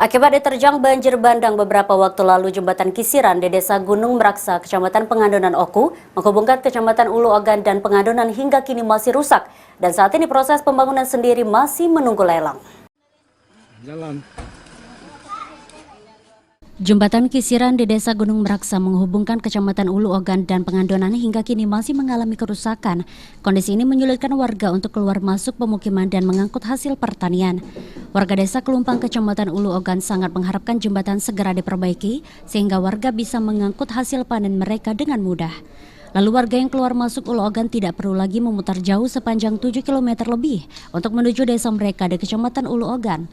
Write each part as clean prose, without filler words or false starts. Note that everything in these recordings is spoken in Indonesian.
Akibat diterjang banjir bandang beberapa waktu lalu, jembatan Kisiran di Desa Gunung Meraksa, Kecamatan Pengandonan Oku, menghubungkan Kecamatan Ulu Ogan dan Pengandonan hingga kini masih rusak. Dan saat ini proses pembangunan sendiri masih menunggu lelang. Jembatan Kisiran di Desa Gunung Meraksa menghubungkan Kecamatan Ulu Ogan dan Pengandonan hingga kini masih mengalami kerusakan. Kondisi ini menyulitkan warga untuk keluar masuk pemukiman dan mengangkut hasil pertanian. Warga desa Kelumpang Kecamatan Ulu Ogan sangat mengharapkan jembatan segera diperbaiki sehingga warga bisa mengangkut hasil panen mereka dengan mudah. Lalu warga yang keluar masuk Ulu Ogan tidak perlu lagi memutar jauh sepanjang 7 km lebih untuk menuju desa mereka di Kecamatan Ulu Ogan.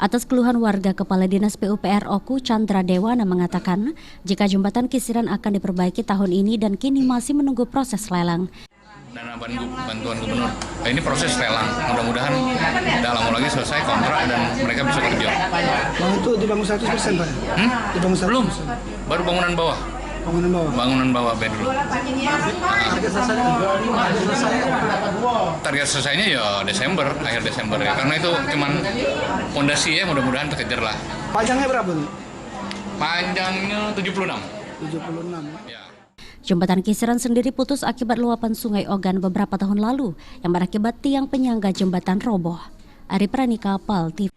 Atas keluhan warga, Kepala Dinas PUPR Oku Chandra Dewana mengatakan jika jembatan Kisiran akan diperbaiki tahun ini dan kini masih menunggu proses lelang. Dana bantuan gubernur. Ini proses lelang. Mudah-mudahan tidak lama lagi selesai kontrak dan mereka bisa kerja. Itu dibangun 100% Pak? Dibangun 100%. Belum, baru bangunan bawah. Bangunan bawah bed dulu. Target selesainya ya Desember, akhir Desember ya. Karena itu cuman fondasi ya, mudah-mudahan terkejar lah. Panjangnya berapa nih? Panjangnya 76. 76. Ya. Jembatan Kisiran sendiri putus akibat luapan Sungai Ogan beberapa tahun lalu yang berakibat tiang penyangga jembatan roboh. Ari Pranika, PAL TV.